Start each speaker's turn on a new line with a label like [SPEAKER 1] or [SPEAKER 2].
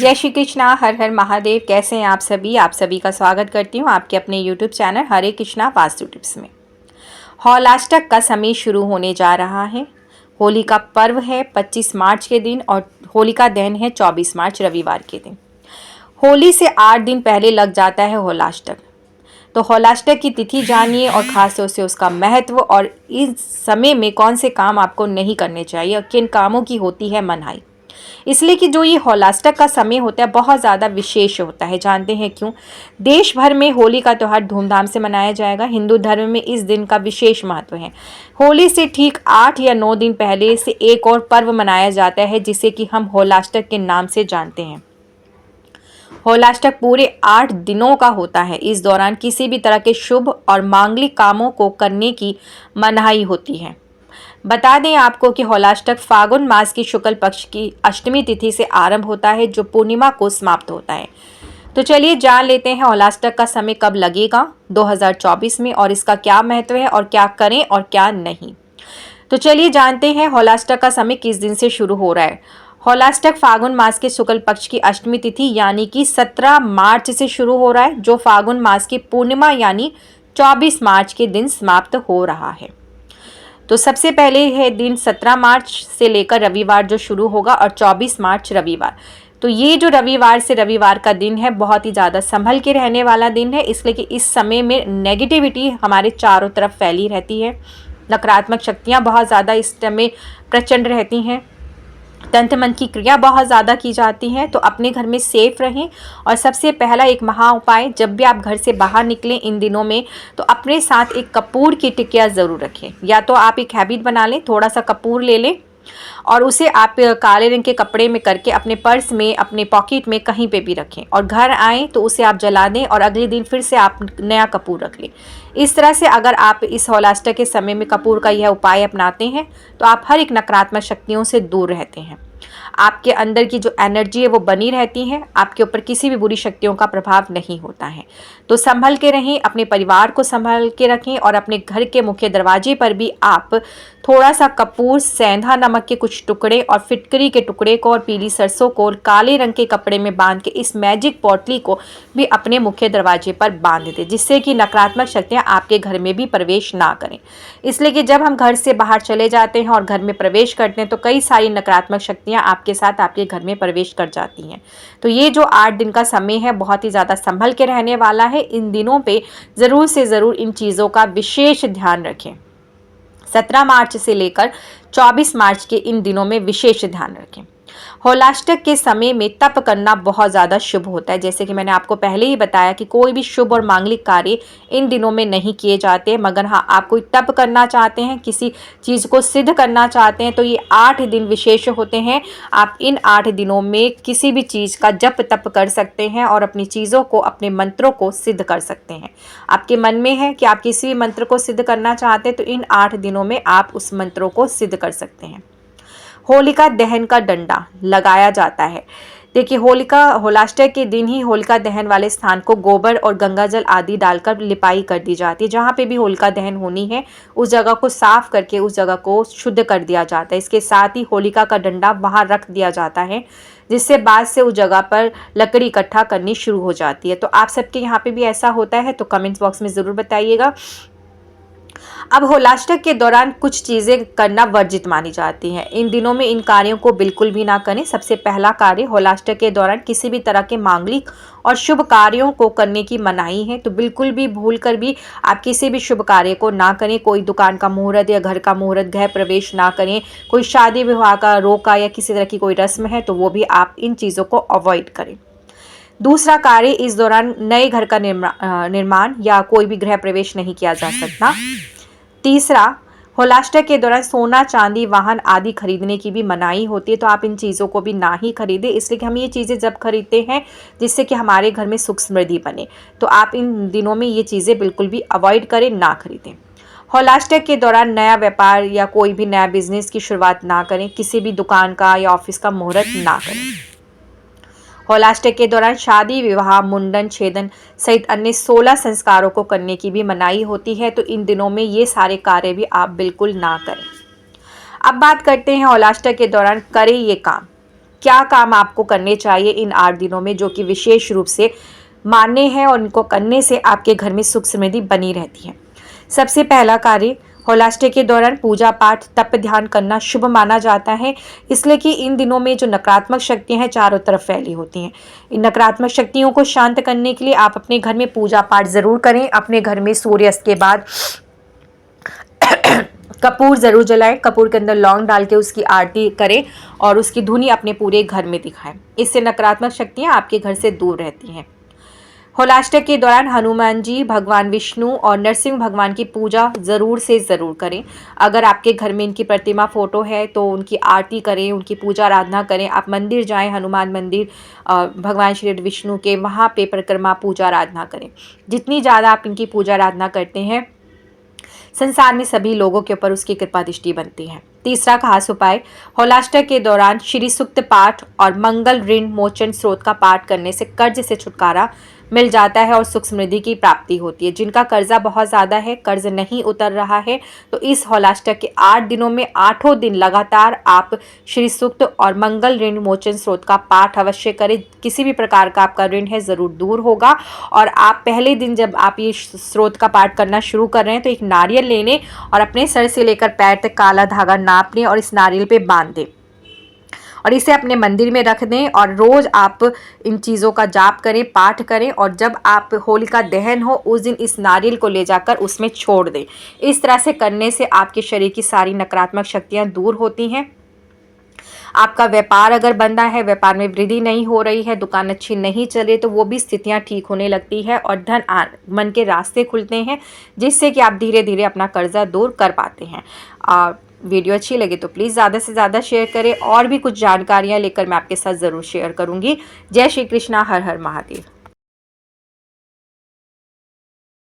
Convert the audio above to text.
[SPEAKER 1] जय श्री कृष्णा, हर हर महादेव। कैसे हैं आप सभी का स्वागत करती हूँ आपके अपने यूट्यूब चैनल हरे कृष्णा वास्तु टिप्स में। हौलाष्टक का समय शुरू होने जा रहा है। होली का पर्व है 25 मार्च के दिन और होलिका दहन है 24 मार्च रविवार के दिन। होली से 8 दिन पहले लग जाता है हौलाष्टक। तो हौलाष्टक की तिथि जानिए और खास तौर से उसका महत्व और इस समय में कौन से काम आपको नहीं करने चाहिए और किन कामों की होती है मनाही। इसलिए कि जो ये हौलाष्टक का समय होता है बहुत ज़्यादा विशेष होता है। जानते हैं क्यों? देश भर में होली का त्यौहार धूमधाम से मनाया जाएगा। हिंदू धर्म में इस दिन का विशेष महत्व है। होली से ठीक 8 या 9 दिन पहले से एक और पर्व मनाया जाता है जिसे कि हम हौलाष्टक के नाम से जानते हैं। हौलाष्टक पूरे 8 दिनों का होता है। इस दौरान किसी भी तरह के शुभ और मांगलिक कामों को करने की मनाही होती है। बता दें आपको कि हौलाष्टक फागुन मास की शुक्ल पक्ष की अष्टमी तिथि से आरंभ होता है जो पूर्णिमा को समाप्त होता है। तो चलिए जान लेते हैं हौलाष्टक का समय कब लगेगा 2024 में और इसका क्या महत्व है और क्या करें और क्या नहीं। तो चलिए जानते हैं हौलाष्टक का समय किस दिन से शुरू हो रहा है। हौलाष्टक फागुन मास के शुक्ल पक्ष की अष्टमी तिथि यानी कि 17 मार्च से शुरू हो रहा है जो फागुन मास की पूर्णिमा यानी 24 मार्च के दिन समाप्त हो रहा है। तो सबसे पहले है दिन 17 मार्च से लेकर रविवार जो शुरू होगा और 24 मार्च रविवार। तो ये जो रविवार से रविवार का दिन है बहुत ही ज़्यादा संभल के रहने वाला दिन है, इसलिए कि इस समय में नेगेटिविटी हमारे चारों तरफ फैली रहती है। नकारात्मक शक्तियाँ बहुत ज़्यादा इस समय प्रचंड रहती हैं। तंत्र मंत्र की क्रिया बहुत ज़्यादा की जाती हैं। तो अपने घर में सेफ रहें और सबसे पहला एक महा उपाय, जब भी आप घर से बाहर निकलें इन दिनों में तो अपने साथ एक कपूर की टिकिया ज़रूर रखें। या तो आप एक हैबिट बना लें, थोड़ा सा कपूर ले लें और उसे आप काले रंग के कपड़े में करके अपने पर्स में, अपने पॉकेट में कहीं पे भी रखें और घर आएँ तो उसे आप जला दें और अगले दिन फिर से आप नया कपूर रख लें। इस तरह से अगर आप इस हौलाष्टक के समय में कपूर का यह उपाय अपनाते हैं तो आप हर एक नकारात्मक शक्तियों से दूर रहते हैं। आपके अंदर की जो एनर्जी है वो बनी रहती है, आपके ऊपर किसी भी बुरी शक्तियों का प्रभाव नहीं होता है। तो संभल के रहें, अपने परिवार को संभाल के रखें और अपने घर के मुख्य दरवाजे पर भी आप थोड़ा सा कपूर, सेंधा नमक के कुछ टुकड़े और फिटकरी के टुकड़े को और पीली सरसों को काले रंग के कपड़े में बांध के इस मैजिक पोटली को भी अपने मुख्य दरवाजे पर बांध दें जिससे कि नकारात्मक शक्तियाँ आपके घर में भी प्रवेश ना करें। इसलिए कि जब हम घर से बाहर चले जाते हैं और घर में प्रवेश करते हैं तो कई सारी नकारात्मक शक्तियाँ आपके साथ आपके घर में प्रवेश कर जाती हैं। तो ये जो 8 दिन का समय है बहुत ही ज़्यादा संभल के रहने वाला है। इन दिनों पे ज़रूर से ज़रूर इन चीज़ों का विशेष ध्यान रखें। 17 मार्च से लेकर 24 मार्च के इन दिनों में विशेष ध्यान रखें। हौलाष्टक के समय में तप करना बहुत ज़्यादा शुभ होता है। जैसे कि मैंने आपको पहले ही बताया कि कोई भी शुभ और मांगलिक कार्य इन दिनों में नहीं किए जाते, मगर हाँ आप कोई तप करना चाहते हैं, किसी चीज़ को सिद्ध करना चाहते हैं तो ये 8 दिन विशेष होते हैं। आप इन 8 दिनों में किसी भी चीज़ का जप तप कर सकते हैं और अपनी चीज़ों को, अपने मंत्रों को सिद्ध कर सकते हैं। आपके मन में है कि आप किसी भी मंत्र को सिद्ध करना चाहते हैं तो इन 8 दिनों में आप उस मंत्रों को सिद्ध कर सकते हैं। होलिका दहन का डंडा लगाया जाता है। देखिए हौलाष्टक के दिन ही होलिका दहन वाले स्थान को गोबर और गंगा जल आदि डालकर लिपाई कर दी जाती है। जहाँ पे भी होलिका दहन होनी है उस जगह को साफ करके उस जगह को शुद्ध कर दिया जाता है। इसके साथ ही होलिका का डंडा वहाँ रख दिया जाता है जिससे बाद से उस जगह पर लकड़ी इकट्ठा करनी शुरू हो जाती है। तो आप सबके यहाँ पे भी ऐसा होता है तो कमेंट्स बॉक्स में ज़रूर बताइएगा। अब हौलाष्टक के दौरान कुछ चीज़ें करना वर्जित मानी जाती हैं। इन दिनों में इन कार्यों को बिल्कुल भी ना करें। सबसे पहला कार्य, हौलाष्टक के दौरान किसी भी तरह के मांगलिक और शुभ कार्यों को करने की मनाही है। तो बिल्कुल भी भूल कर भी आप किसी भी शुभ कार्य को ना करें। कोई दुकान का मुहूर्त या घर का मुहूर्त, गृह प्रवेश ना करें। कोई शादी विवाह का रोका या किसी तरह की कोई रस्म है तो वो भी आप इन चीज़ों को अवॉइड करें। दूसरा कार्य, इस दौरान नए घर का निर्माण या कोई भी गृह प्रवेश नहीं किया जा सकता। तीसरा, हौलाष्टक के दौरान सोना, चांदी, वाहन आदि खरीदने की भी मनाही होती है। तो आप इन चीज़ों को भी ना ही खरीदें, इसलिए कि हम ये चीज़ें जब खरीदते हैं जिससे कि हमारे घर में सुख समृद्धि बने। तो आप इन दिनों में ये चीज़ें बिल्कुल भी अवॉइड करें, ना खरीदें। हौलाष्टक के दौरान नया व्यापार या कोई भी नया बिजनेस की शुरुआत ना करें। किसी भी दुकान का या ऑफिस का मुहूर्त ना करें। हौलाष्टक के दौरान शादी, विवाह, मुंडन, छेदन सहित अन्य 16 संस्कारों को करने की भी मनाही होती है। तो इन दिनों में ये सारे कार्य भी आप बिल्कुल ना करें। अब बात करते हैं हौलाष्टक के दौरान करें ये काम। क्या काम आपको करने चाहिए इन 8 दिनों में, जो कि विशेष रूप से मान्य है और इनको करने से आपके घर में सुख समृद्धि बनी रहती है। सबसे पहला कार्य, होलाष्टक के दौरान पूजा पाठ तप ध्यान करना शुभ माना जाता है, इसलिए कि इन दिनों में जो नकारात्मक शक्तियां हैं चारों तरफ फैली होती हैं। इन नकारात्मक शक्तियों को शांत करने के लिए आप अपने घर में पूजा पाठ ज़रूर करें। अपने घर में सूर्यास्त के बाद कपूर ज़रूर जलाएं, कपूर के अंदर लौंग डाल के उसकी आरती करें और उसकी धुनी अपने पूरे घर में दिखाएं। इससे नकारात्मक शक्तियाँ आपके घर से दूर रहती हैं। होलाष्टक के दौरान हनुमान जी, भगवान विष्णु और नरसिंह भगवान की पूजा ज़रूर से ज़रूर करें। अगर आपके घर में इनकी प्रतिमा फ़ोटो है तो उनकी आरती करें, उनकी पूजा आराधना करें। आप मंदिर जाएं, हनुमान मंदिर, भगवान श्री विष्णु के, वहाँ पे परिक्रमा पूजा आराधना करें। जितनी ज़्यादा आप इनकी पूजा आराधना करते हैं, संसार में सभी लोगों के ऊपर उसकी कृपा दृष्टि बनती है। तीसरा खास उपाय, होलाष्टक के दौरान श्री सूक्त पाठ और मंगल ऋण मोचन स्रोत का पाठ करने से कर्ज से छुटकारा मिल जाता है और सुख समृद्धि की प्राप्ति होती है। जिनका कर्जा बहुत ज़्यादा है, कर्ज नहीं उतर रहा है, तो इस होलाष्टक के 8 दिनों में 8 दिन लगातार आप श्री सूक्त और मंगल ऋण मोचन स्रोत का पाठ अवश्य करें। किसी भी प्रकार का आपका ऋण है ज़रूर दूर होगा। और आप पहले दिन जब आप ये स्रोत का पाठ करना शुरू कर रहे हैं तो एक नारियल ले लें और अपने सर से लेकर पैर तक काला धागा नाप लें और इस नारियल पे बांध दें और इसे अपने मंदिर में रख दें। और रोज़ आप इन चीज़ों का जाप करें, पाठ करें और जब आप होलिका दहन हो उस दिन इस नारियल को ले जाकर उसमें छोड़ दें। इस तरह से करने से आपके शरीर की सारी नकारात्मक शक्तियाँ दूर होती हैं। आपका व्यापार अगर बंदा है, व्यापार में वृद्धि नहीं हो रही है, दुकान अच्छी नहीं चल रही, तो वो भी स्थितियां ठीक होने लगती है और धन मन के रास्ते खुलते हैं, जिससे कि आप धीरे धीरे अपना कर्जा दूर कर पाते हैं। वीडियो अच्छी लगे तो प्लीज़ ज़्यादा से ज़्यादा शेयर करें। और भी कुछ जानकारियाँ लेकर मैं आपके साथ ज़रूर शेयर करूँगी। जय श्री कृष्णा, हर हर महादेव।